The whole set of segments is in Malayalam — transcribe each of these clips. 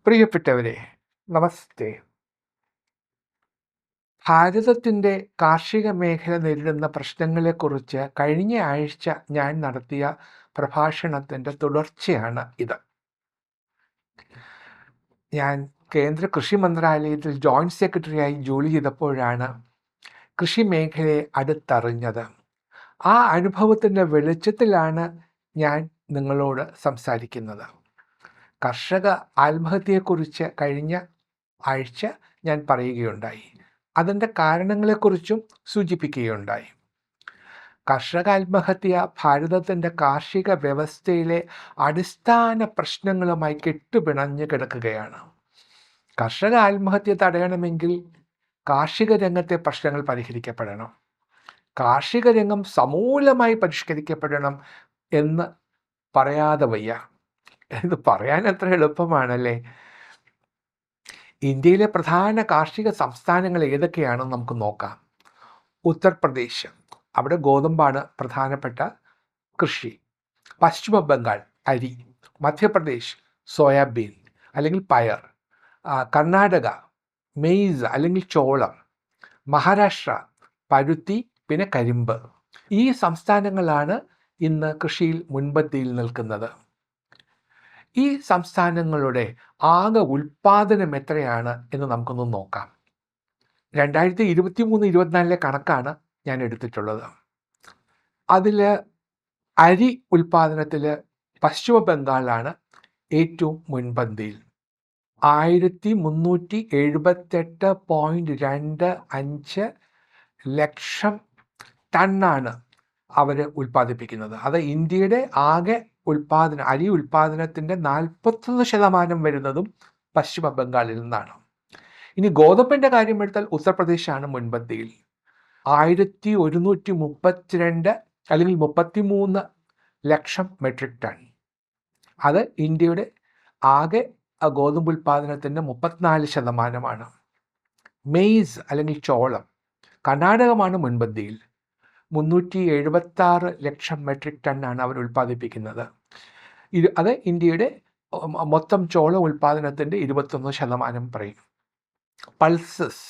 പ്രിയപ്പെട്ടവരെ, നമസ്തേ. ഭാരതത്തിൻ്റെ കാർഷിക മേഖല നേരിടുന്ന പ്രശ്നങ്ങളെക്കുറിച്ച് കഴിഞ്ഞ ആഴ്ച ഞാൻ നടത്തിയ പ്രഭാഷണത്തിൻ്റെ തുടർച്ചയാണ് ഇത്. ഞാൻ കേന്ദ്ര കൃഷി മന്ത്രാലയത്തിൽ ജോയിൻറ്റ് സെക്രട്ടറിയായി ജോലി ചെയ്തപ്പോഴാണ് കൃഷി മേഖലയെ അടുത്തറിഞ്ഞത്. ആ അനുഭവത്തിൻ്റെ വെളിച്ചത്തിലാണ് ഞാൻ നിങ്ങളോട് സംസാരിക്കുന്നത്. കർഷക ആത്മഹത്യയെക്കുറിച്ച് കഴിഞ്ഞ ആഴ്ച ഞാൻ പറയുകയുണ്ടായി. അതിൻ്റെ കാരണങ്ങളെക്കുറിച്ചും സൂചിപ്പിക്കുകയുണ്ടായി. കർഷക ആത്മഹത്യ ഭാരതത്തിൻ്റെ കാർഷിക വ്യവസ്ഥയിലെ അടിസ്ഥാന പ്രശ്നങ്ങളുമായി കെട്ടുപിണഞ്ഞ് കിടക്കുകയാണ്. കർഷക ആത്മഹത്യ തടയണമെങ്കിൽ കാർഷിക രംഗത്തെ പ്രശ്നങ്ങൾ പരിഹരിക്കപ്പെടണം. കാർഷിക രംഗം സമൂലമായി പരിഷ്കരിക്കപ്പെടണം എന്ന് പറയാതെ വയ്യ. ഇത് പറയാൻ അത്ര എളുപ്പമാണല്ലേ. ഇന്ത്യയിലെ പ്രധാന കാർഷിക സംസ്ഥാനങ്ങൾ ഏതൊക്കെയാണെന്ന് നമുക്ക് നോക്കാം. ഉത്തർപ്രദേശ്, അവിടെ ഗോതമ്പാണ് പ്രധാനപ്പെട്ട കൃഷി. പശ്ചിമ ബംഗാൾ അരി. മധ്യപ്രദേശ് സോയാബീൻ അല്ലെങ്കിൽ പയർ. കർണാടക മെയ്സ് അല്ലെങ്കിൽ ചോളം. മഹാരാഷ്ട്ര പരുത്തി, പിന്നെ കരിമ്പ്. ഈ സംസ്ഥാനങ്ങളാണ് ഇന്ന് കൃഷിയിൽ മുൻപന്തിയിൽ നിൽക്കുന്നത്. ഈ സംസ്ഥാനങ്ങളുടെ ആകെ ഉൽപ്പാദനം എത്രയാണ് എന്ന് നമുക്കൊന്ന് നോക്കാം. 2023-24 കണക്കാണ് ഞാൻ എടുത്തിട്ടുള്ളത്. അതിൽ അരി ഉൽപ്പാദനത്തിൽ പശ്ചിമ ബംഗാളാണ് ഏറ്റവും മുൻപന്തിയിൽ. 1378.25 ലക്ഷം ടണ്ണാണ് അവർ ഉൽപ്പാദിപ്പിക്കുന്നത്. അത് ഇന്ത്യയുടെ ആകെ അരി ഉൽപ്പാദനത്തിൻ്റെ 41% വരുന്നതും പശ്ചിമ ബംഗാളിൽ നിന്നാണ്. ഇനി ഗോതമ്പിൻ്റെ കാര്യം എടുത്താൽ ഉത്തർപ്രദേശാണ് മുൻപന്തിയിൽ. 1132 അല്ലെങ്കിൽ 33 ലക്ഷം മെട്രിക് ടൺ. അത് ഇന്ത്യയുടെ ആകെ ഗോതമ്പ് ഉൽപ്പാദനത്തിൻ്റെ 34%. മെയ്സ് അല്ലെങ്കിൽ ചോളം കർണാടകമാണ് മുൻപന്തിയിൽ. 376 ലക്ഷം മെട്രിക് ടണ്ണാണ് അവർ ഉൽപ്പാദിപ്പിക്കുന്നത്. അത് ഇന്ത്യയുടെ മൊത്തം ചോളം ഉൽപ്പാദനത്തിൻ്റെ 21% പറയും. പൾസസ്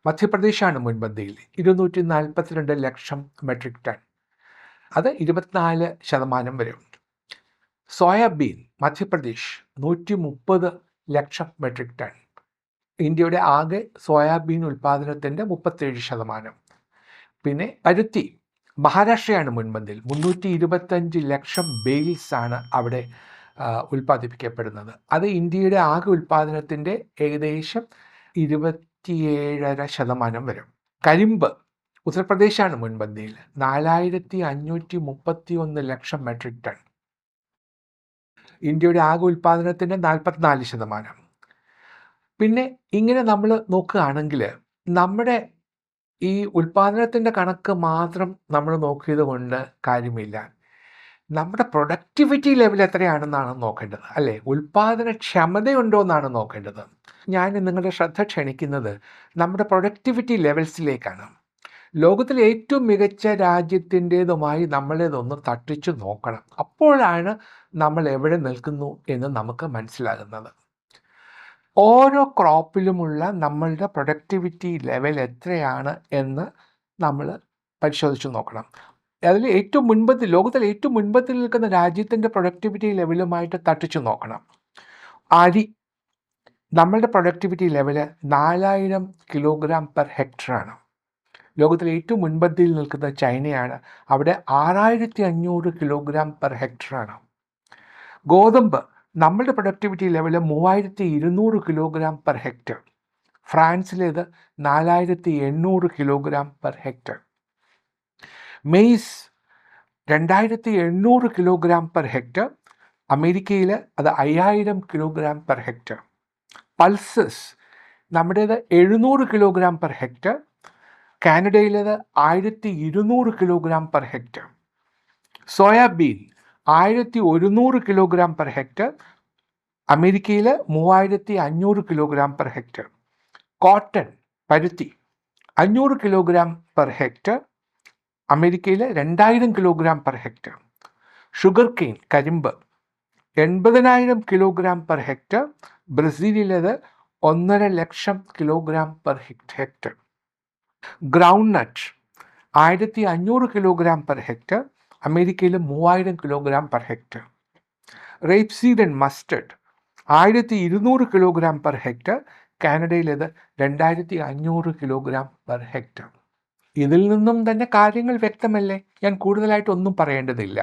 മധ്യപ്രദേശാണ് മുൻപന്തിയിൽ. 242 ലക്ഷം മെട്രിക് ടൺ. അത് 24% വരും. സോയാബീൻ മധ്യപ്രദേശ് 130 ലക്ഷം മെട്രിക് ടൺ. ഇന്ത്യയുടെ ആകെ സോയാബീൻ ഉൽപ്പാദനത്തിൻ്റെ 37%. പിന്നെ പരുത്തി മഹാരാഷ്ട്രയാണ് മുൻപന്തിയിൽ. 325 ലക്ഷം ബെയിൽസ് ആണ് അവിടെ ഉൽപ്പാദിപ്പിക്കപ്പെടുന്നത്. അത് ഇന്ത്യയുടെ ആകെ ഉൽപ്പാദനത്തിൻ്റെ ഏകദേശം 27.5% വരും. കരിമ്പ് ഉത്തർപ്രദേശാണ് മുൻപന്തിയിൽ. 4531 ലക്ഷം മെട്രിക് ടൺ. ഇന്ത്യയുടെ ആകെ ഉൽപ്പാദനത്തിൻ്റെ 44%. പിന്നെ ഇങ്ങനെ നമ്മൾ നോക്കുകയാണെങ്കിൽ നമ്മുടെ ഈ ഉൽപ്പാദനത്തിൻ്റെ കണക്ക് മാത്രം നമ്മൾ നോക്കിയത് കൊണ്ട് കാര്യമില്ല. നമ്മുടെ പ്രൊഡക്ടിവിറ്റി ലെവൽ എത്രയാണെന്നാണ് നോക്കേണ്ടത്, അല്ലേ? ഉൽപ്പാദനക്ഷമതയുണ്ടോ എന്നാണ് നോക്കേണ്ടത്. ഞാൻ നിങ്ങളുടെ ശ്രദ്ധ ക്ഷണിക്കുന്നത് നമ്മുടെ പ്രൊഡക്ടിവിറ്റി ലെവൽസിലേക്കാണ്. ലോകത്തിലെ ഏറ്റവും മികച്ച രാജ്യത്തിൻ്റേതുമായി നമ്മളേതൊന്ന് തട്ടിച്ചു നോക്കണം. അപ്പോഴാണ് നമ്മൾ എവിടെ നിൽക്കുന്നു എന്ന് നമുക്ക് മനസ്സിലാകുന്നത്. ഓരോ ക്രോപ്പിലുമുള്ള നമ്മളുടെ പ്രൊഡക്ടിവിറ്റി ലെവൽ എത്രയാണ് എന്ന് നമ്മൾ പരിശോധിച്ച് നോക്കണം. അതിൽ ലോകത്തിൽ ഏറ്റവും മുൻപന്തിൽ നിൽക്കുന്ന രാജ്യത്തിൻ്റെ പ്രൊഡക്ടിവിറ്റി ലെവലുമായിട്ട് തട്ടിച്ചു നോക്കണം. അരി നമ്മളുടെ പ്രൊഡക്ടിവിറ്റി ലെവല് 4000 കിലോഗ്രാം പെർ ഹെക്ടറാണ്. ലോകത്തിലെ ഏറ്റവും മുൻപന്തിയിൽ നിൽക്കുന്ന ചൈനയാണ്. അവിടെ 6500 കിലോഗ്രാം പെർ ഹെക്ടറാണ്. ഗോതമ്പ് നമ്മളുടെ productivity level 3200 kilogram per hectare. ഫ്രാൻസിലേത് 4800 kilogram per hectare. Maize 2800 kilogram per hectare. അമേരിക്കയിൽ അത് 5000 കിലോഗ്രാം പെർ ഹെക്ടർ. പൾസസ് നമ്മുടേത് 700 കിലോഗ്രാം പെർ ഹെക്ടർ. കാനഡയിലേത് 1200 kilogram per hectare. Soybean 1100 kilogram per hectare. അമേരിക്കയിൽ 3500 കിലോഗ്രാം പെർ ഹെക്ടർ. കോട്ടൺ പരുത്തി 500 കിലോഗ്രാം പെർ ഹെക്ടർ. അമേരിക്കയിൽ 2000 kilogram per hectare. Sugar cane കരിമ്പ് 80,000 കിലോഗ്രാം പെർ ഹെക്ടർ. ബ്രസീലിലേത് 1.5 ലക്ഷം kilogram per hectare. Groundnut 1500 kilogram per hectare, അമേരിക്കയിൽ 3000 kilogram per hectare. Rapeseed and mustard 1200 kilogram per hectare, കാനഡയിലേത് 2500 കിലോഗ്രാം പെർ ഹെക്ടർ. ഇതിൽ നിന്നും തന്നെ കാര്യങ്ങൾ വ്യക്തമല്ലേ? ഞാൻ കൂടുതലായിട്ടൊന്നും പറയേണ്ടതില്ല.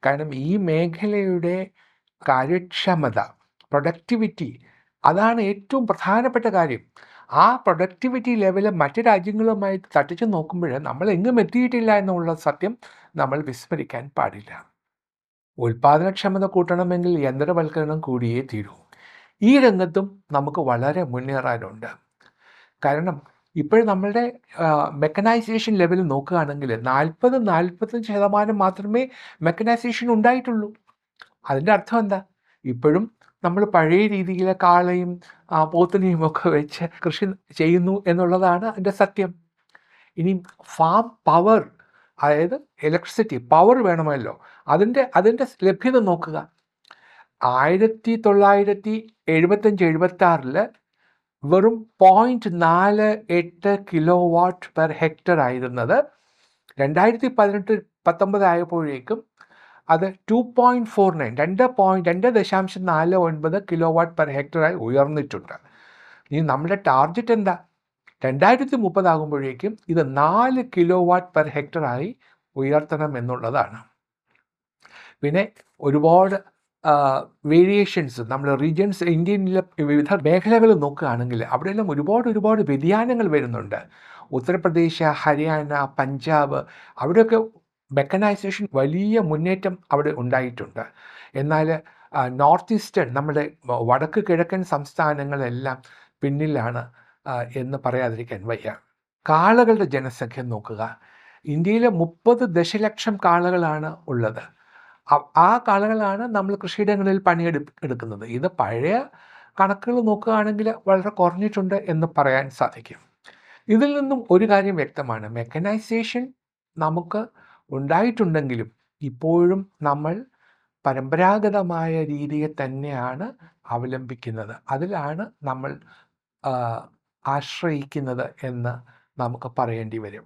കാരണം ഈ മേഖലയുടെ കാര്യക്ഷമത, പ്രൊഡക്ടിവിറ്റി, അതാണ് ഏറ്റവും പ്രധാനപ്പെട്ട കാര്യം. ആ പ്രൊഡക്ടിവിറ്റി ലെവല് മറ്റ് രാജ്യങ്ങളുമായി തട്ടിച്ച് നോക്കുമ്പോൾ നമ്മൾ എങ്ങും എത്തിയിട്ടില്ല എന്നുള്ള സത്യം നമ്മൾ വിസ്മരിക്കാൻ പാടില്ല. ഉൽപാദനക്ഷമത കൂട്ടണമെങ്കിൽ യന്ത്രവൽക്കരണം കൂടിയേ തീരൂ. ഈ രംഗത്തും നമുക്ക് വളരെ മുന്നേറാനുണ്ട്. കാരണം ഇപ്പോൾ നമ്മളുടെ മെക്കനൈസേഷൻ ലെവൽ നോക്കുകയാണെങ്കിൽ 40-45% മാത്രമേ മെക്കനൈസേഷൻ ഉണ്ടായിട്ടുള്ളൂ. അതിൻ്റെ അർത്ഥം എന്താ? ഇപ്പോഴും നമ്മൾ പഴയ രീതിയിലെ കാളയും പോത്തിനെയും ഒക്കെ വെച്ച് കൃഷി ചെയ്യുന്നു എന്നുള്ളതാണ് അതിൻ്റെ സത്യം. ഇനി ഫാം പവർ, അതായത് ഇലക്ട്രിസിറ്റി പവർ വേണമല്ലോ, അതിൻ്റെ ലഭ്യത നോക്കുക. 1975-76 വെറും 0.48 കിലോ വാട്ട് പെർ ഹെക്ടർ ആയിരുന്നത് 2018-19 ആയപ്പോഴേക്കും അത് 2.49 കിലോ വാട്ട് പെർ ഹെക്ടറായി ഉയർന്നിട്ടുണ്ട്. ഇനി നമ്മുടെ ടാർഗറ്റ് എന്താ? 2030 ആകുമ്പോഴേക്കും ഇത് 4 കിലോ വാട്ട് പെർ ഹെക്ടറായി ഉയർത്തണം എന്നുള്ളതാണ്. പിന്നെ ഒരുപാട് വേരിയേഷൻസ്, നമ്മൾ റീജിയൻസ്, ഇന്ത്യയിലെ വിവിധ മേഖലകൾ നോക്കുകയാണെങ്കിൽ അവിടെയെല്ലാം ഒരുപാട് വ്യതിയാനങ്ങൾ വരുന്നുണ്ട്. ഉത്തർപ്രദേശ്, ഹരിയാന, പഞ്ചാബ്, അവിടെയൊക്കെ മെക്കനൈസേഷൻ വലിയ മുന്നേറ്റം അവിടെ ഉണ്ടായിട്ടുണ്ട്. എന്നാൽ നോർത്ത് ഈസ്റ്റേൺ, നമ്മുടെ വടക്ക് കിഴക്കൻ സംസ്ഥാനങ്ങളെല്ലാം പിന്നിലാണ് എന്ന് പറയാതിരിക്കാൻ വയ്യ. കാളകളുടെ ജനസംഖ്യ നോക്കുക. ഇന്ത്യയിൽ 30 ദശലക്ഷം കാളകളാണ് ഉള്ളത്. ആ കാളകളാണ് നമ്മൾ കൃഷിയിടങ്ങളിൽ പണിയെടുക്കുന്നത്. ഇത് പഴയ കണക്കുകൾ നോക്കുകയാണെങ്കിൽ വളരെ കുറഞ്ഞിട്ടുണ്ട് എന്ന് പറയാൻ സാധിക്കും. ഇതിൽ നിന്നും ഒരു കാര്യം വ്യക്തമാണ്, മെക്കനൈസേഷൻ നമുക്ക് ഉണ്ടായിട്ടുണ്ടെങ്കിലും ഇപ്പോഴും നമ്മൾ പരമ്പരാഗതമായ രീതിയെ തന്നെയാണ് അവലംബിക്കുന്നത്. അതിലാണ് നമ്മൾ ആശ്രയിക്കുന്നത് എന്ന് നമുക്ക് പറയേണ്ടി വരും.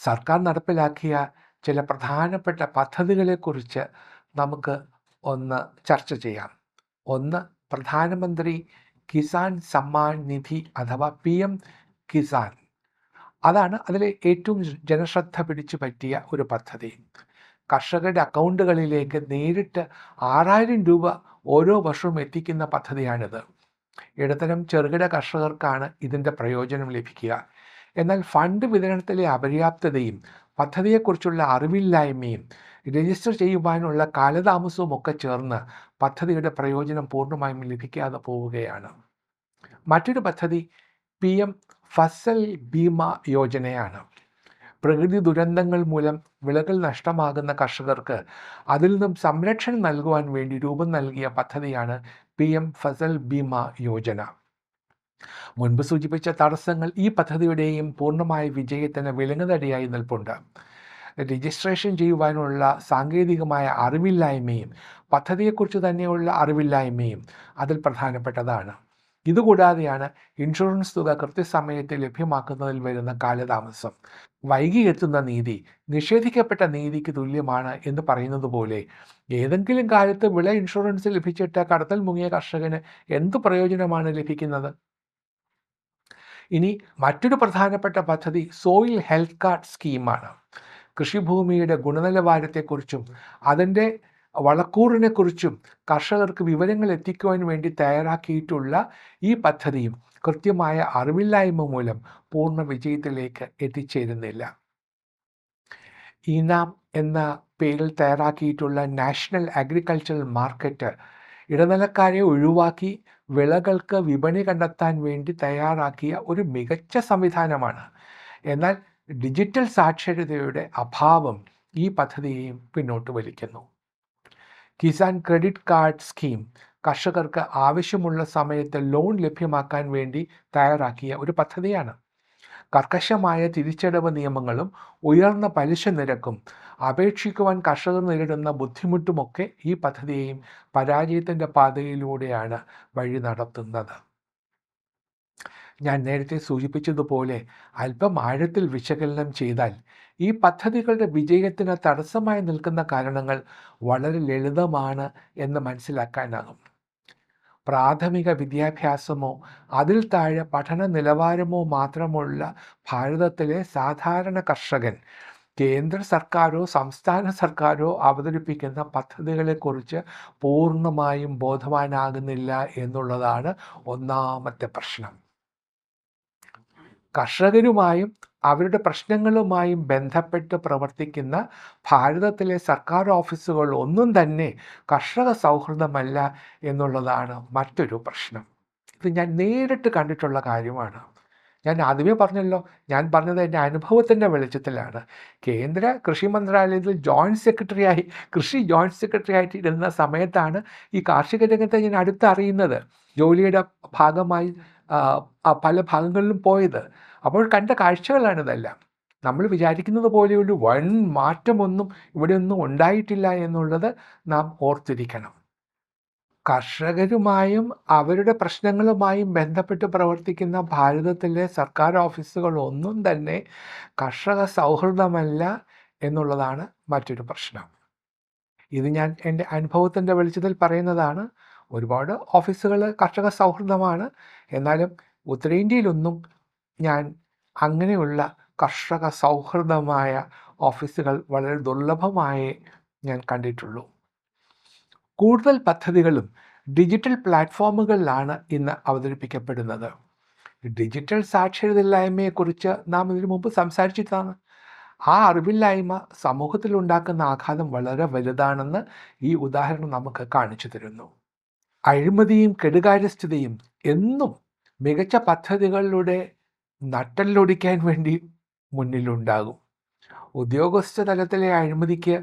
സർക്കാർ നടപ്പിലാക്കിയ ചില പ്രധാനപ്പെട്ട പദ്ധതികളെക്കുറിച്ച് നമുക്ക് ഒന്ന് ചർച്ച ചെയ്യാം. ഒന്ന്, പ്രധാനമന്ത്രി കിസാൻ സമ്മാൻ നിധി അഥവാ PM കിസാൻ. അതാണ് അതിലെ ഏറ്റവും ജനശ്രദ്ധ പിടിച്ചു പറ്റിയ ഒരു പദ്ധതി. കർഷകരുടെ അക്കൗണ്ടുകളിലേക്ക് നേരിട്ട് 6000 രൂപ ഓരോ വർഷവും എത്തിക്കുന്ന പദ്ധതിയാണിത്. ഇടത്തരം ചെറുകിട കർഷകർക്കാണ് ഇതിൻ്റെ പ്രയോജനം ലഭിക്കുക. എന്നാൽ ഫണ്ട് വിതരണത്തിലെ അപര്യാപ്തതയും പദ്ധതിയെക്കുറിച്ചുള്ള അറിവില്ലായ്മയും രജിസ്റ്റർ ചെയ്യുവാനുള്ള കാലതാമസവും ഒക്കെ ചേർന്ന് പദ്ധതിയുടെ പ്രയോജനം പൂർണ്ണമായും ലഭിക്കാതെ പോവുകയാണ്. മറ്റൊരു പദ്ധതി PM ഫസൽ ബീമ യോജനയാണ്. പ്രകൃതി ദുരന്തങ്ങൾ മൂലം വിളകൾ നഷ്ടമാകുന്ന കർഷകർക്ക് അതിൽ നിന്നും സംരക്ഷണം നൽകുവാൻ വേണ്ടി രൂപം നൽകിയ പദ്ധതിയാണ് PM ഫസൽ ബീമ യോജന. മുൻപ് സൂചിപ്പിച്ച തടസ്സങ്ങൾ ഈ പദ്ധതിയുടെയും പൂർണ്ണമായ വിജയത്തിന് വിലങ്ങുതടിയായി നിൽപ്പുണ്ട്. രജിസ്ട്രേഷൻ ചെയ്യുവാനുള്ള സാങ്കേതികമായ അറിവില്ലായ്മയും പദ്ധതിയെക്കുറിച്ച് തന്നെയുള്ള അറിവില്ലായ്മയും അതിൽ പ്രധാനപ്പെട്ടതാണ്. ഇതുകൂടാതെയാണ് ഇൻഷുറൻസ് തുക കൃത്യസമയത്ത് ലഭ്യമാക്കുന്നതിൽ വരുന്ന കാലതാമസം. വൈകി എത്തുന്ന നീതി നിഷേധിക്കപ്പെട്ട നീതിക്ക് തുല്യമാണ് എന്ന് പറയുന്നത് പോലെ ഏതെങ്കിലും കാലത്ത് വിള ഇൻഷുറൻസ് ലഭിച്ചിട്ട് കടത്തിൽ മുങ്ങിയ കർഷകന് എന്ത് പ്രയോജനമാണ് ലഭിക്കുന്നത്? ഇനി മറ്റൊരു പ്രധാനപ്പെട്ട പദ്ധതി സോയിൽ ഹെൽത്ത് കാർഡ് സ്കീമാണ്. കൃഷിഭൂമിയുടെ ഗുണനിലവാരത്തെക്കുറിച്ചും അതിൻ്റെ വളക്കൂറിനെക്കുറിച്ചും കർഷകർക്ക് വിവരങ്ങൾ എത്തിക്കുവാൻ വേണ്ടി തയ്യാറാക്കിയിട്ടുള്ള ഈ പദ്ധതിയും കൃത്യമായ അറിവില്ലായ്മ മൂലം പൂർണ്ണ വിജയത്തിലേക്ക് എത്തിച്ചേരുന്നില്ല. ഈനാം എന്ന പേരിൽ തയ്യാറാക്കിയിട്ടുള്ള നാഷണൽ അഗ്രികൾച്ചറൽ മാർക്കറ്റ് ഇടനിലക്കാരെ ഒഴിവാക്കി വിളകൾക്ക് വിപണി കണ്ടെത്താൻ വേണ്ടി തയ്യാറാക്കിയ ഒരു മികച്ച സംവിധാനമാണ്. എന്നാൽ ഡിജിറ്റൽ സാക്ഷരതയുടെ അഭാവം ഈ പദ്ധതിയെയും പിന്നോട്ട് വലിക്കുന്നു. കിസാൻ ക്രെഡിറ്റ് കാർഡ് സ്കീം കർഷകർക്ക് ആവശ്യമുള്ള സമയത്ത് ലോൺ ലഭ്യമാക്കാൻ വേണ്ടി തയ്യാറാക്കിയ ഒരു പദ്ധതിയാണ്. കർക്കശമായ തിരിച്ചടവ് നിയമങ്ങളും ഉയർന്ന പലിശ നിരക്കും അപേക്ഷിക്കുവാൻ കർഷകർ നേരിടുന്ന ബുദ്ധിമുട്ടുമൊക്കെ ഈ പദ്ധതിയെയും പരാജയത്തിൻ്റെ പാതയിലൂടെയാണ് വഴി നടത്തുന്നത്. ഞാൻ നേരത്തെ സൂചിപ്പിച്ചതുപോലെ അല്പം ആഴത്തിൽ വിശകലനം ചെയ്താൽ ഈ പദ്ധതികളുടെ വിജയത്തിന് തടസ്സമായി നിൽക്കുന്ന കാരണങ്ങൾ വളരെ ലളിതമാണ് എന്ന് മനസ്സിലാക്കാനാകും. പ്രാഥമിക വിദ്യാഭ്യാസമോ അതിൽ താഴെ പഠന നിലവാരമോ മാത്രമുള്ള ഭാരതത്തിലെ സാധാരണ കർഷകൻ കേന്ദ്ര സർക്കാരോ സംസ്ഥാന സർക്കാരോ അവതരിപ്പിക്കുന്ന പദ്ധതികളെക്കുറിച്ച് പൂർണ്ണമായും ബോധവാനാകുന്നില്ല എന്നുള്ളതാണ് ഒന്നാമത്തെ പ്രശ്നം. കർഷകരുമായും അവരുടെ പ്രശ്നങ്ങളുമായും ബന്ധപ്പെട്ട് പ്രവർത്തിക്കുന്ന ഭാരതത്തിലെ സർക്കാർ ഓഫീസുകൾ ഒന്നും തന്നെ കർഷക സൗഹൃദമല്ല എന്നുള്ളതാണ് മറ്റൊരു പ്രശ്നം. ഇത് ഞാൻ നേരിട്ട് കണ്ടിട്ടുള്ള കാര്യമാണ്. ഞാൻ ആദ്യമേ പറഞ്ഞല്ലോ, ഞാൻ പറഞ്ഞത് എൻ്റെ അനുഭവത്തിൻ്റെ വെളിച്ചത്തിലാണ്. കേന്ദ്ര കൃഷി മന്ത്രാലയത്തിൽ കൃഷി ജോയിൻറ്റ് സെക്രട്ടറി ആയിട്ട് ഇരുന്ന സമയത്താണ് ഈ കാർഷിക രംഗത്തെ ഞാൻ അടുത്തറിയുന്നത്, ജോലിയുടെ ഭാഗമായി പല ഭാഗങ്ങളിലും പോയത്. അപ്പോൾ കണ്ട കാഴ്ചകളാണിതെല്ലാം. നമ്മൾ വിചാരിക്കുന്നത് പോലെയൊരു വൻ മാറ്റമൊന്നും ഇവിടെയൊന്നും ഉണ്ടായിട്ടില്ല എന്നുള്ളത് നാം ഓർത്തിരിക്കണം. കർഷകരുമായും അവരുടെ പ്രശ്നങ്ങളുമായും ബന്ധപ്പെട്ട് പ്രവർത്തിക്കുന്ന ഭാരതത്തിലെ സർക്കാർ ഓഫീസുകൾ ഒന്നും തന്നെ കർഷക സൗഹൃദമല്ല എന്നുള്ളതാണ് മറ്റൊരു പ്രശ്നം. ഇത് ഞാൻ എൻ്റെ അനുഭവത്തിൻ്റെ വെളിച്ചത്തിൽ പറയുന്നതാണ്. ഒരുപാട് ഓഫീസുകൾ കർഷക സൗഹൃദമാണ്. എന്നാലും ഉത്തരേന്ത്യയിലൊന്നും ഞാൻ അങ്ങനെയുള്ള കർഷക സൗഹൃദമായ ഓഫീസുകൾ വളരെ ദുർലഭമായേ ഞാൻ കണ്ടിട്ടുള്ളൂ. കൂടുതൽ പദ്ധതികളും ഡിജിറ്റൽ പ്ലാറ്റ്ഫോമുകളിലാണ് ഇന്ന് അവതരിപ്പിക്കപ്പെടുന്നത്. ഡിജിറ്റൽ സാക്ഷരതയില്ലായ്മയെക്കുറിച്ച് നാം ഇതിനു മുമ്പ് സംസാരിച്ചിട്ടാണ്. ആ അറിവില്ലായ്മ സമൂഹത്തിലുണ്ടാക്കുന്ന ആഘാതം വളരെ വലുതാണെന്ന് ഈ ഉദാഹരണം നമുക്ക് കാണിച്ചു തരുന്നു. അഴിമതിയും കെടുകാര്യസ്ഥതയും എന്നും മികച്ച പദ്ധതികളുടെ നട്ടെല്ലൊടിക്കാൻ വേണ്ടി മുന്നിലുണ്ടാകും. ഉദ്യോഗസ്ഥ തലത്തിലെ അഴിമതിക്ക്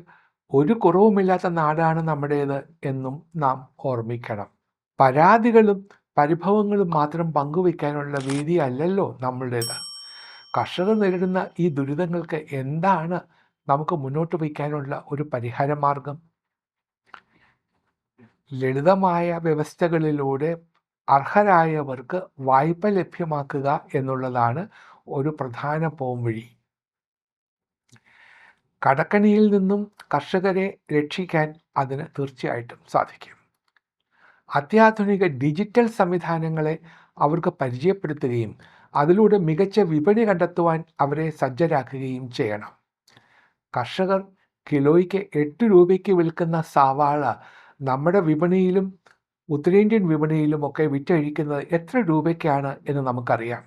ഒരു കുറവുമില്ലാത്ത നാടാണ് നമ്മുടേത് എന്നും നാം ഓർമ്മിക്കണം. പരാതികളും പരിഭവങ്ങളും മാത്രം പങ്കുവയ്ക്കാനുള്ള വേദിയല്ലല്ലോ നമ്മളുടേത്. കർഷകർ നേരിടുന്ന ഈ ദുരിതങ്ങൾക്ക് എന്താണ് നമുക്ക് മുന്നോട്ട് വയ്ക്കാനുള്ള ഒരു പരിഹാര മാർഗം? ലളിതമായ വ്യവസ്ഥകളിലൂടെ അർഹരായവർക്ക് വായ്പ ലഭ്യമാക്കുക എന്നുള്ളതാണ് ഒരു പ്രധാന പോംവഴി. കടക്കണിയിൽ നിന്നും കർഷകരെ രക്ഷിക്കാൻ അതിന് തീർച്ചയായിട്ടും സാധിക്കും. അത്യാധുനിക ഡിജിറ്റൽ സംവിധാനങ്ങളെ അവർക്ക് പരിചയപ്പെടുത്തുകയും അതിലൂടെ മികച്ച വിപണി കണ്ടെത്തുവാൻ അവരെ സജ്ജരാക്കുകയും ചെയ്യണം. കർഷകർ കിലോയ്ക്ക് 8 രൂപയ്ക്ക് വിൽക്കുന്ന സവാള നമ്മുടെ വിപണിയിലും ഉത്തരേന്ത്യൻ വിപണിയിലുമൊക്കെ വിറ്റഴിക്കുന്നത് എത്ര രൂപയ്ക്കാണ് എന്ന് നമുക്കറിയാം.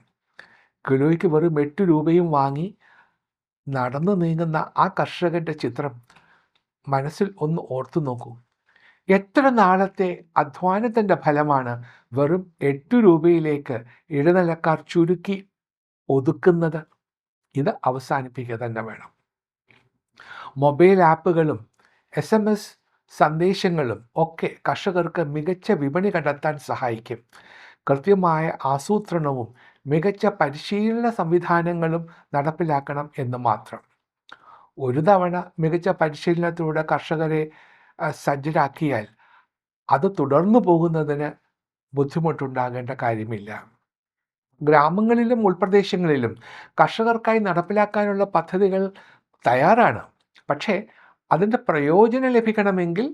കിലോയ്ക്ക് വെറും 8 രൂപയും വാങ്ങി നടന്നു നീങ്ങുന്ന ആ കർഷകൻ്റെ ചിത്രം മനസ്സിൽ ഒന്ന് ഓർത്തു നോക്കൂ. എത്ര നാളത്തെ അധ്വാനത്തിൻ്റെ ഫലമാണ് വെറും 8 രൂപയിലേക്ക് ഇടനിലക്കാർ ചുരുക്കി ഒതുക്കുന്നത്? ഇത് അവസാനിപ്പിക്കുക തന്നെ വേണം. മൊബൈൽ ആപ്പുകളും SMS സന്ദേശങ്ങളും ഒക്കെ കർഷകർക്ക് മികച്ച വിപണി കണ്ടെത്താൻ സഹായിക്കും. കൃത്യമായ ആസൂത്രണവും മികച്ച പരിശീലന സംവിധാനങ്ങളും നടപ്പിലാക്കണം എന്ന് മാത്രം. ഒരു തവണ മികച്ച പരിശീലനത്തിലൂടെ കർഷകരെ സജ്ജരാക്കിയാൽ അത് തുടർന്നു പോകുന്നതിന് ബുദ്ധിമുട്ടുണ്ടാകേണ്ട കാര്യമില്ല. ഗ്രാമങ്ങളിലും ഉൾപ്രദേശങ്ങളിലും കർഷകർക്കായി നടപ്പിലാക്കാനുള്ള പദ്ധതികൾ തയ്യാറാണ്. പക്ഷേ അതിൻ്റെ പ്രയോജനം ലഭിക്കണമെങ്കിൽ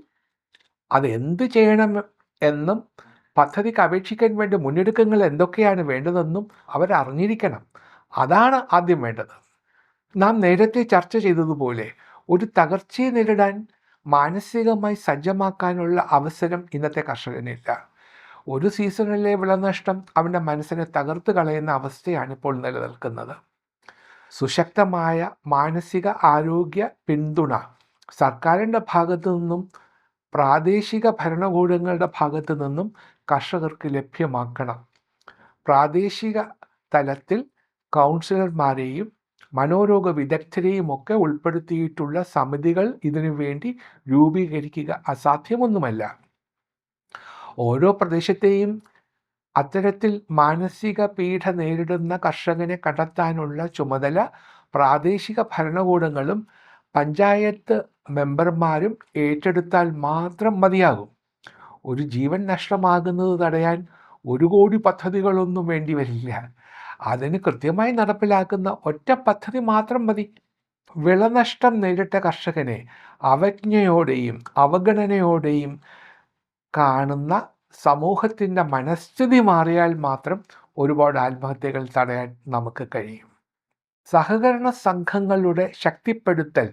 അത് എന്ത് ചെയ്യണം എന്നും പദ്ധതിക്ക് അപേക്ഷിക്കാൻ വേണ്ടി മുന്നൊരുക്കങ്ങൾ എന്തൊക്കെയാണ് വേണ്ടതെന്നും അവരറിഞ്ഞിരിക്കണം. അതാണ് ആദ്യം വേണ്ടത്. നാം നേരത്തെ ചർച്ച ചെയ്തതുപോലെ ഒരു തകർച്ചയെ നേരിടാൻ മാനസികമായി സജ്ജമാക്കാനുള്ള അവസരം ഇന്നത്തെ കർഷകനില്ല. ഒരു സീസണിലെ വിളനഷ്ടം അവൻ്റെ മനസ്സിനെ തകർത്ത് കളയുന്ന അവസ്ഥയാണ് ഇപ്പോൾ നിലനിൽക്കുന്നത്. സുശക്തമായ മാനസിക ആരോഗ്യ പിന്തുണ സർക്കാരിൻ്റെ ഭാഗത്തു നിന്നും പ്രാദേശിക ഭരണകൂടങ്ങളുടെ ഭാഗത്തു നിന്നും കർഷകർക്ക് ലഭ്യമാക്കണം. പ്രാദേശിക തലത്തിൽ കൗൺസിലർമാരെയും മനോരോഗ വിദഗ്ധരെയും ഒക്കെ ഉൾപ്പെടുത്തിയിട്ടുള്ള സമിതികൾ ഇതിനു വേണ്ടി രൂപീകരിക്കുക അസാധ്യമൊന്നുമല്ല. ഓരോ പ്രദേശത്തെയും അത്തരത്തിൽ മാനസിക പീഡ നേരിടുന്ന കർഷകനെ കണ്ടെത്താനുള്ള ചുമതല പ്രാദേശിക ഭരണകൂടങ്ങളും പഞ്ചായത്ത് മെമ്പർമാരും ഏറ്റെടുത്താൽ മാത്രം മതിയാകും. ഒരു ജീവൻ നഷ്ടമാകുന്നത് തടയാൻ 1 കോടി പദ്ധതികളൊന്നും വേണ്ടി വരില്ല. അതിന് കൃത്യമായി നടപ്പിലാക്കുന്ന ഒറ്റ പദ്ധതി മാത്രം മതി. വിളനഷ്ടം നേരിട്ട കർഷകനെ അവജ്ഞയോടെയും അവഗണനയോടെയും കാണുന്ന സമൂഹത്തിൻ്റെ മനസ്ഥിതി മാറിയാൽ മാത്രം ഒരുപാട് ആത്മഹത്യകൾ തടയാൻ നമുക്ക് കഴിയും. സഹകരണ സംഘങ്ങളുടെ ശക്തിപ്പെടുത്തൽ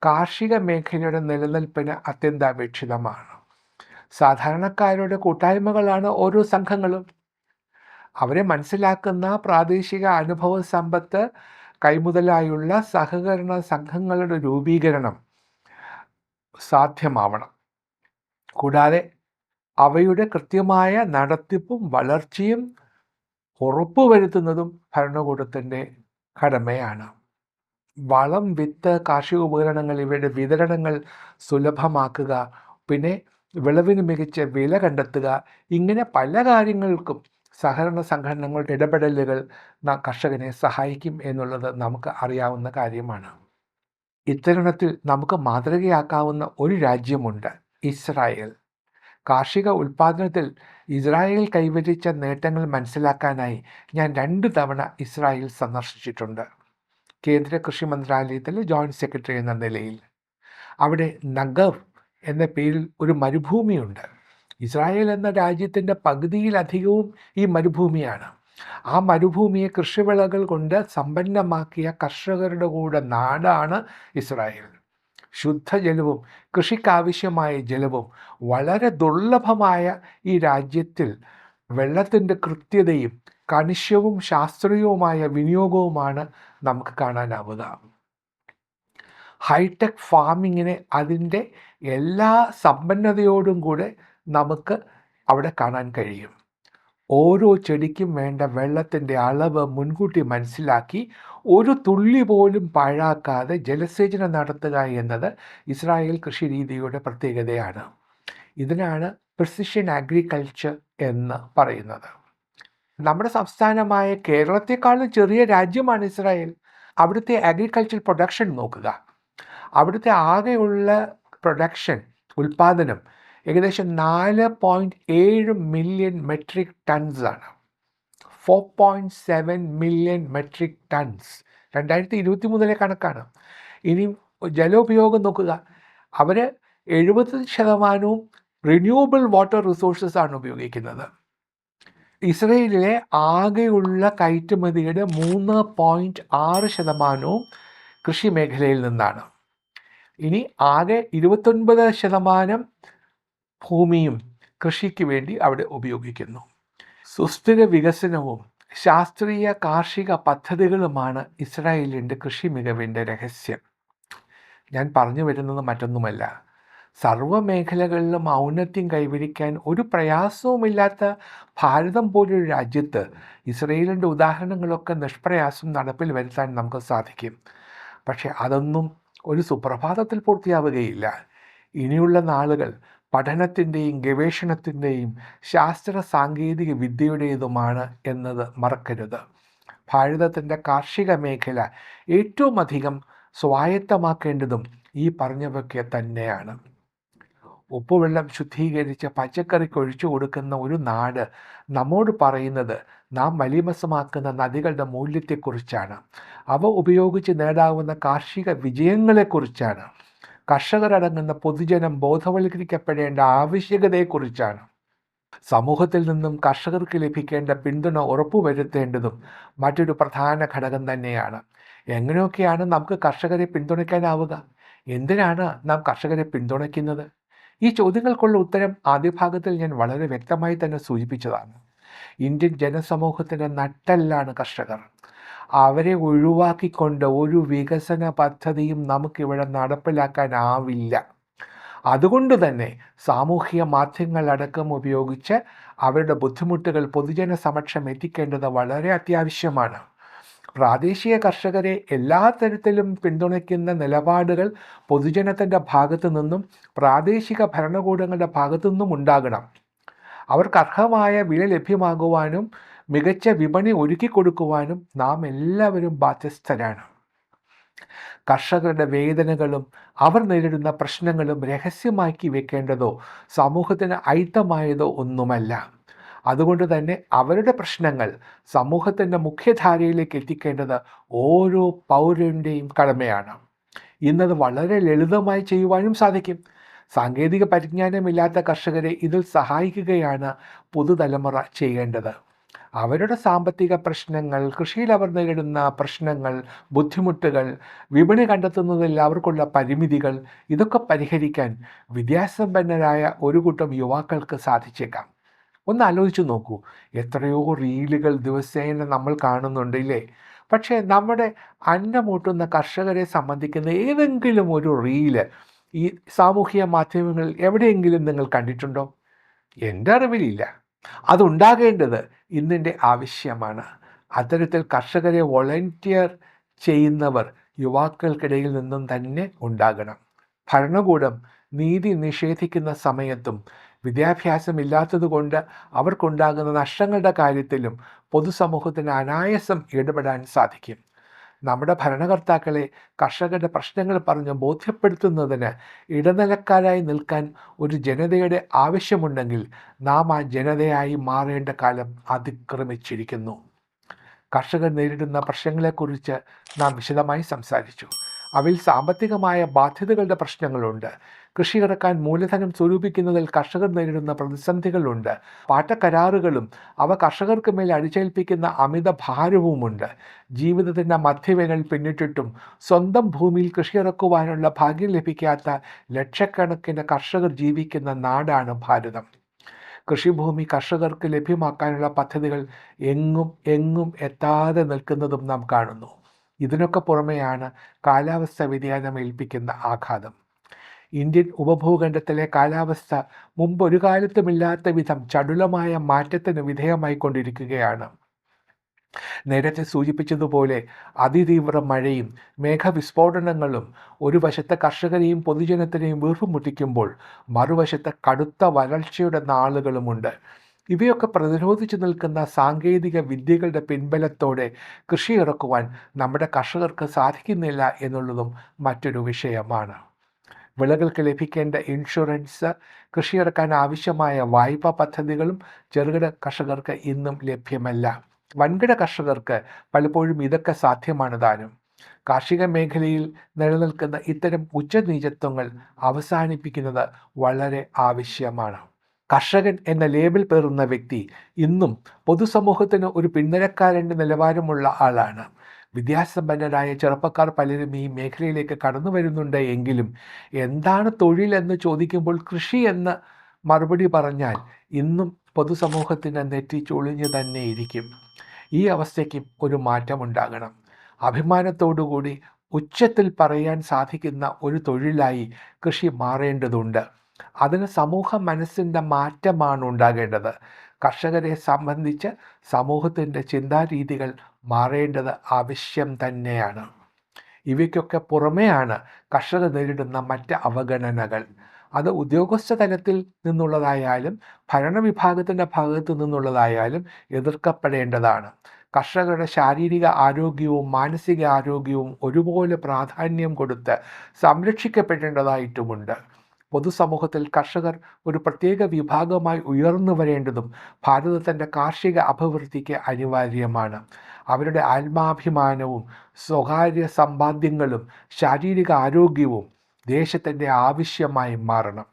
കാർഷിക മേഖലയുടെ നിലനിൽപ്പിന് അത്യന്താപേക്ഷിതമാണ്. സാധാരണക്കാരുടെ കൂട്ടായ്മകളാണ് ഓരോ സംഘങ്ങളും. അവരെ മനസ്സിലാക്കുന്ന പ്രാദേശിക അനുഭവ സമ്പത്ത് കൈമുതലായുള്ള സഹകരണ സംഘങ്ങളുടെ രൂപീകരണം സാധ്യമാവണം. കൂടാതെ അവയുടെ കൃത്യമായ നടത്തിപ്പും വളർച്ചയും ഉറപ്പുവരുത്തുന്നതും ഭരണകൂടത്തിൻ്റെ കടമയാണ്. വളം, വിത്ത്, കാർഷിക ഉപകരണങ്ങൾ ഇവയുടെ വിതരണങ്ങൾ സുലഭമാക്കുക, പിന്നെ വിളവിന് മികച്ച വില കണ്ടെത്തുക, ഇങ്ങനെ പല കാര്യങ്ങൾക്കും സഹകരണ സംഘടനകളുടെ ഇടപെടലുകൾ കർഷകനെ സഹായിക്കും എന്നുള്ളത് നമുക്ക് അറിയാവുന്ന കാര്യമാണ്. ഇത്തരുണത്തിൽ നമുക്ക് മാതൃകയാക്കാവുന്ന ഒരു രാജ്യമുണ്ട്, ഇസ്രായേൽ. കാർഷിക ഉൽപ്പാദനത്തിൽ ഇസ്രായേൽ കൈവരിച്ച നേട്ടങ്ങൾ മനസ്സിലാക്കാനായി ഞാൻ 2 തവണ ഇസ്രായേൽ സന്ദർശിച്ചിട്ടുണ്ട്. കേന്ദ്ര കൃഷി മന്ത്രാലയത്തിൽ ജോയിൻറ്റ് സെക്രട്ടറി എന്ന നിലയിൽ. അവിടെ നഗവ് എന്ന പേരിൽ ഒരു മരുഭൂമിയുണ്ട്. ഇസ്രായേൽ എന്ന രാജ്യത്തിൻ്റെ പകുതിയിലധികവും ഈ മരുഭൂമിയാണ്. ആ മരുഭൂമിയെ കൃഷിവിളകൾ കൊണ്ട് സമ്പന്നമാക്കിയ കർഷകരുടെ കൂടെ നാടാണ് ഇസ്രായേൽ. ശുദ്ധജലവും കൃഷിക്കാവശ്യമായ ജലവും വളരെ ദുർലഭമായ ഈ രാജ്യത്തിൽ വെള്ളത്തിൻ്റെ കൃത്യതയും കണിശവും ശാസ്ത്രീയവുമായ വിനിയോഗവുമാണ് നമുക്ക് കാണാനാവുക. ഹൈടെക് ഫാമിങ്ങിനെ അതിൻ്റെ എല്ലാ സമ്പന്നതയോടും കൂടെ നമുക്ക് അവിടെ കാണാൻ കഴിയും. ഓരോ ചെടിക്കും വേണ്ട വെള്ളത്തിൻ്റെ അളവ് മുൻകൂട്ടി മനസ്സിലാക്കി ഒരു തുള്ളി പോലും പാഴാക്കാതെ ജലസേചനം നടത്തുക എന്നത് ഇസ്രായേൽ കൃഷി രീതിയുടെ പ്രത്യേകതയാണ്. ഇതിനാണ് പ്രിസിഷൻ അഗ്രികൾച്ചർ എന്ന് പറയുന്നത്. നമ്മുടെ സംസ്ഥാനമായ കേരളത്തെക്കാളും ചെറിയ രാജ്യമാണ് ഇസ്രായേൽ. അവിടുത്തെ അഗ്രികൾച്ചർ പ്രൊഡക്ഷൻ നോക്കുക. അവിടുത്തെ ആകെയുള്ള പ്രൊഡക്ഷൻ, ഉൽപ്പാദനം ഏകദേശം 4.7 മില്യൺ മെട്രിക് ടൺസ് ആണ്. 4.7 മില്യൺ മെട്രിക് ടൺസ് 2023 കണക്കാണ്. ഇനി ജലോപയോഗം നോക്കുക. അവർ 70% റിന്യൂവബിൾ വാട്ടർ റിസോഴ്സസ് ആണ് ഉപയോഗിക്കുന്നത്. ഇസ്രയേലിലെ ആകെയുള്ള കയറ്റുമതിയുടെ 3.6% കൃഷി മേഖലയിൽ നിന്നാണ്. ഇനി ആകെ 29% ഭൂമിയും കൃഷിക്ക് വേണ്ടി അവിടെ ഉപയോഗിക്കുന്നു. സുസ്ഥിര വികസനവും ശാസ്ത്രീയ കാർഷിക പദ്ധതികളുമാണ് ഇസ്രായേലിൻ്റെ കൃഷി മികവിൻ്റെ രഹസ്യം. ഞാൻ പറഞ്ഞു വരുന്നത് മറ്റൊന്നുമല്ല, സർവ്വമേഖലകളിലും ഔന്നത്യം കൈവരിക്കാൻ ഒരു പ്രയാസവുമില്ലാത്ത ഭാരതം പോലൊരു രാജ്യത്ത് ഇസ്രയേലിൻ്റെ ഉദാഹരണങ്ങളൊക്കെ നിഷ്പ്രയാസം നടപ്പിൽ വരുത്താൻ നമുക്ക് സാധിക്കും. പക്ഷേ അതൊന്നും ഒരു സുപ്രഭാതത്തിൽ പൂർത്തിയാവുകയില്ല. ഇനിയുള്ള നാളുകൾ പഠനത്തിൻ്റെയും ഗവേഷണത്തിൻ്റെയും ശാസ്ത്ര സാങ്കേതിക വിദ്യയുടേതുമാണ് എന്നത് മറക്കരുത്. ഭാരതത്തിൻ്റെ കാർഷിക മേഖല ഏറ്റവും അധികം സ്വായത്തമാക്കേണ്ടതും ഈ പറഞ്ഞവയ്ക്ക് തന്നെയാണ്. ഉപ്പുവെള്ളം ശുദ്ധീകരിച്ച് പച്ചക്കറിക്ക് ഒഴിച്ചു കൊടുക്കുന്ന ഒരു നാട് നമ്മോട് പറയുന്നത് നാം മലീമസമാക്കുന്ന നദികളുടെ മൂല്യത്തെക്കുറിച്ചാണ്. അവ ഉപയോഗിച്ച് നേടാവുന്ന കാർഷിക വിജയങ്ങളെക്കുറിച്ചാണ്. കർഷകരടങ്ങുന്ന പൊതുജനം ബോധവൽക്കരിക്കപ്പെടേണ്ട ആവശ്യകതയെക്കുറിച്ചാണ്. സമൂഹത്തിൽ നിന്നും കർഷകർക്ക് ലഭിക്കേണ്ട പിന്തുണ ഉറപ്പുവരുത്തേണ്ടതും മറ്റൊരു പ്രധാന ഘടകം തന്നെയാണ്. എങ്ങനെയൊക്കെയാണ് നമുക്ക് കർഷകരെ പിന്തുണയ്ക്കാനാവുക? എന്തിനാണ് നാം കർഷകരെ പിന്തുണയ്ക്കുന്നത്? ഈ ചോദ്യങ്ങൾക്കുള്ള ഉത്തരം ആദ്യ ഭാഗത്തിൽ ഞാൻ വളരെ വ്യക്തമായി തന്നെ സൂചിപ്പിച്ചതാണ്. ഇന്ത്യൻ ജനസമൂഹത്തിൻ്റെ നട്ടെല്ലാണ് കർഷകർ. അവരെ ഒഴിവാക്കിക്കൊണ്ട് ഒരു വികസന പദ്ധതിയും നമുക്കിവിടെ നടപ്പിലാക്കാനാവില്ല. അതുകൊണ്ട് തന്നെ സാമൂഹിക മാധ്യമങ്ങളടക്കം ഉപയോഗിച്ച് അവരുടെ ബുദ്ധിമുട്ടുകൾ പൊതുജന സമക്ഷം എത്തിക്കേണ്ടത് വളരെ അത്യാവശ്യമാണ്. പ്രാദേശിക കർഷകരെ എല്ലാ തരത്തിലും പിന്തുണയ്ക്കുന്ന നിലപാടുകൾ പൊതുജനത്തിൻ്റെ ഭാഗത്തു നിന്നും പ്രാദേശിക ഭരണകൂടങ്ങളുടെ ഭാഗത്തു നിന്നും ഉണ്ടാകണം. അവർക്ക് അർഹമായ വില ലഭ്യമാകുവാനും മികച്ച വിപണി ഒരുക്കിക്കൊടുക്കുവാനും നാം എല്ലാവരും ബാധ്യസ്ഥരാണ്. കർഷകരുടെ വേദനകളും അവർ നേരിടുന്ന പ്രശ്നങ്ങളും രഹസ്യമാക്കി വെക്കേണ്ടതോ സമൂഹത്തിന് അയിത്തമായതോ ഒന്നുമല്ല. അതുകൊണ്ട് തന്നെ അവരുടെ പ്രശ്നങ്ങൾ സമൂഹത്തിൻ്റെ മുഖ്യധാരയിലേക്ക് എത്തിക്കേണ്ടത് ഓരോ പൗരൻ്റെയും കടമയാണ്. ഇന്നത് വളരെ ലളിതമായി ചെയ്യുവാനും സാധിക്കും. സാങ്കേതിക പരിജ്ഞാനമില്ലാത്ത കർഷകരെ ഇതിൽ സഹായിക്കുകയാണ് പുതുതലമുറ ചെയ്യേണ്ടത്. അവരുടെ സാമ്പത്തിക പ്രശ്നങ്ങൾ, കൃഷിയിൽ അവർ നേരിടുന്ന പ്രശ്നങ്ങൾ, ബുദ്ധിമുട്ടുകൾ, വിപണി കണ്ടെത്തുന്നതിൽ അവർക്കുള്ള പരിമിതികൾ, ഇതൊക്കെ പരിഹരിക്കാൻ വിദ്യാസമ്പന്നരായ ഒരു കൂട്ടം യുവാക്കൾക്ക് സാധിച്ചേക്കാം. ഒന്ന് ആലോചിച്ച് നോക്കൂ, എത്രയോ റീലുകൾ ദിവസേന നമ്മൾ കാണുന്നുണ്ട് ഇല്ലേ? പക്ഷേ നമ്മുടെ അന്നമൂട്ടുന്ന കർഷകരെ സംബന്ധിക്കുന്ന ഏതെങ്കിലും ഒരു റീല് ഈ സാമൂഹിക മാധ്യമങ്ങളിൽ എവിടെയെങ്കിലും നിങ്ങൾ കണ്ടിട്ടുണ്ടോ? എൻ്റെ അറിവിലില്ല. അതുണ്ടാകേണ്ടത് ഇന്നിൻ്റെ ആവശ്യമാണ്. അത്തരത്തിൽ കർഷകരെ വോളണ്ടിയർ ചെയ്യുന്നവർ യുവാക്കൾക്കിടയിൽ നിന്നും തന്നെ ഉണ്ടാകണം. ഭരണകൂടം നീതി നിഷേധിക്കുന്ന സമയത്തും വിദ്യാഭ്യാസമില്ലാത്തതുകൊണ്ട് അവർക്കുണ്ടാകുന്ന നഷ്ടങ്ങളുടെ കാര്യത്തിലും പൊതുസമൂഹത്തിന് അനായാസം ഇടപെടാൻ സാധിക്കും. നമ്മുടെ ഭരണകർത്താക്കളെ കർഷകരുടെ പ്രശ്നങ്ങൾ പറഞ്ഞ് ബോധ്യപ്പെടുത്തുന്നതിന് ഇടനിലക്കാരായി നിൽക്കാൻ ഒരു ജനതയുടെ ആവശ്യമുണ്ടെങ്കിൽ നാം ആ ജനതയായി മാറേണ്ട കാലം അതിക്രമിച്ചിരിക്കുന്നു. കർഷകർ നേരിടുന്ന പ്രശ്നങ്ങളെക്കുറിച്ച് നാം വിശദമായി സംസാരിച്ചു. അവയിൽ സാമ്പത്തികമായ ബാധ്യതകളുടെ പ്രശ്നങ്ങളുണ്ട്. കൃഷി ഇറക്കാൻ മൂലധനം സ്വരൂപിക്കുന്നതിൽ കർഷകർ നേരിടുന്ന പ്രതിസന്ധികളുണ്ട്. പാട്ടക്കരാറുകളും അവ കർഷകർക്ക് മേൽ അടിച്ചേൽപ്പിക്കുന്ന അമിത ഭാരവുമുണ്ട്. ജീവിതത്തിൻ്റെ മധ്യവേനൽ പിന്നിട്ടിട്ടും സ്വന്തം ഭൂമിയിൽ കൃഷി ഇറക്കുവാനുള്ള ഭാഗ്യം ലഭിക്കാത്ത ലക്ഷക്കണക്കിന് കർഷകർ ജീവിക്കുന്ന നാടാണ് ഭാരതം. കൃഷിഭൂമി കർഷകർക്ക് ലഭ്യമാക്കാനുള്ള പദ്ധതികൾ എങ്ങും എത്താതെ നിൽക്കുന്നതും നാം കാണുന്നു. ഇതിനൊക്കെ പുറമെയാണ് കാലാവസ്ഥ വ്യതിയാനം ഏൽപ്പിക്കുന്ന ആഘാതം. ഇന്ത്യൻ ഉപഭൂഖണ്ഡത്തിലെ കാലാവസ്ഥ മുമ്പൊരു കാലത്തുമില്ലാത്ത വിധം ചടുലമായ മാറ്റത്തിന് വിധേയമായിക്കൊണ്ടിരിക്കുകയാണ്. നേരത്തെ സൂചിപ്പിച്ചതുപോലെ അതിതീവ്ര മഴയും മേഘവിസ്ഫോടനങ്ങളും ഒരു വശത്തെ കർഷകരെയും പൊതുജനത്തിനെയും വീർപ്പുമുട്ടിക്കുമ്പോൾ മറുവശത്ത് കടുത്ത വരൾച്ചയുടെ നാളുകളുമുണ്ട്. ഇവയൊക്കെ പ്രതിരോധിച്ചു നിൽക്കുന്ന സാങ്കേതിക വിദ്യകളുടെ പിൻബലത്തോടെ കൃഷി ഇറക്കുവാൻ നമ്മുടെ കർഷകർക്ക് സാധിക്കുന്നില്ല എന്നുള്ളതും മറ്റൊരു വിഷയമാണ്. വിളകൾക്ക് ലഭിക്കേണ്ട ഇൻഷുറൻസ്, കൃഷിയിറക്കാൻ ആവശ്യമായ വായ്പാ പദ്ധതികളും ചെറുകിട കർഷകർക്ക് ഇന്നും ലഭ്യമല്ല. വൻകിട കർഷകർക്ക് പലപ്പോഴും ഇതൊക്കെ സാധ്യമാണ് താനും. കാർഷിക മേഖലയിൽ നിലനിൽക്കുന്ന ഇത്തരം ഉച്ചനീചത്വങ്ങൾ അവസാനിപ്പിക്കുന്നത് വളരെ ആവശ്യമാണ്. കർഷകൻ എന്ന ലേബൽ പേറുന്ന വ്യക്തി ഇന്നും പൊതുസമൂഹത്തിന് ഒരു പിന്തുണക്കാരൻ്റെ നിലവാരമുള്ള ആളാണ്. വിദ്യാസമ്പന്നരായ ചെറുപ്പക്കാർ പലരും ഈ മേഖലയിലേക്ക് കടന്നു വരുന്നുണ്ട് എങ്കിലും എന്താണ് തൊഴിൽ എന്ന് ചോദിക്കുമ്പോൾ കൃഷി എന്ന് മറുപടി പറഞ്ഞാൽ ഇന്നും പൊതുസമൂഹത്തിന് നെറ്റി ചൊളിഞ്ഞു തന്നെ ഇരിക്കും. ഈ അവസ്ഥയ്ക്ക് ഒരു മാറ്റമുണ്ടാകണം. അഭിമാനത്തോടുകൂടി ഉച്ചത്തിൽ പറയാൻ സാധിക്കുന്ന ഒരു തൊഴിലായി കൃഷി മാറേണ്ടതുണ്ട്. അതിന് സമൂഹ മനസ്സിൻ്റെ മാറ്റമാണ് ഉണ്ടാകേണ്ടത്. കർഷകരെ സംബന്ധിച്ച് സമൂഹത്തിൻ്റെ ചിന്താരീതികൾ മാറേണ്ടത് ആവശ്യം തന്നെയാണ്. ഇവയ്ക്കൊക്കെ പുറമെയാണ് കർഷകർ നേരിടുന്ന മറ്റ് അവഗണനകൾ. അത് ഉദ്യോഗസ്ഥ തലത്തിൽ നിന്നുള്ളതായാലും ഭരണവിഭാഗത്തിൻ്റെ ഭാഗത്തു നിന്നുള്ളതായാലും എതിർക്കപ്പെടേണ്ടതാണ്. കർഷകരുടെ ശാരീരിക ആരോഗ്യവും മാനസിക ആരോഗ്യവും ഒരുപോലെ പ്രാധാന്യം കൊടുത്ത് സംരക്ഷിക്കപ്പെടേണ്ടതായിട്ടുമുണ്ട്. പൊതുസമൂഹത്തിൽ കർഷകർ ഒരു പ്രത്യേക വിഭാഗമായി ഉയർന്നു വരേണ്ടതും ഭാരതത്തിൻ്റെ കാർഷിക അഭിവൃദ്ധിക്ക് അനിവാര്യമാണ്. അവരുടെ ആത്മാഭിമാനവും സ്വകാര്യ സമ്പാദ്യങ്ങളും ശാരീരിക ആരോഗ്യവും ദേശത്തിൻ്റെ ആവശ്യമായി മാറണം.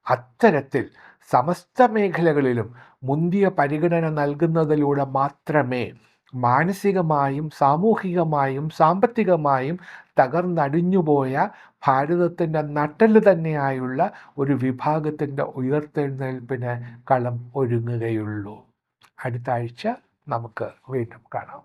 അത്തരത്തിൽ സമസ്ത മേഖലകളിലും മുന്തിയ പരിഗണന നൽകുന്നതിലൂടെ മാത്രമേ മാനസികമായും സാമൂഹികമായും സാമ്പത്തികമായും തകർന്നടിഞ്ഞുപോയ ഭാരതത്തിൻ്റെ നട്ടെല്ല് തന്നെയായുള്ള ഒരു വിഭാഗത്തിൻ്റെ ഉയർത്തെഴുന്നേൽപ്പിന് കളം ഒരുങ്ങുകയുള്ളൂ. അടുത്ത ആഴ്ച നമുക്ക് വീണ്ടും കാണാം.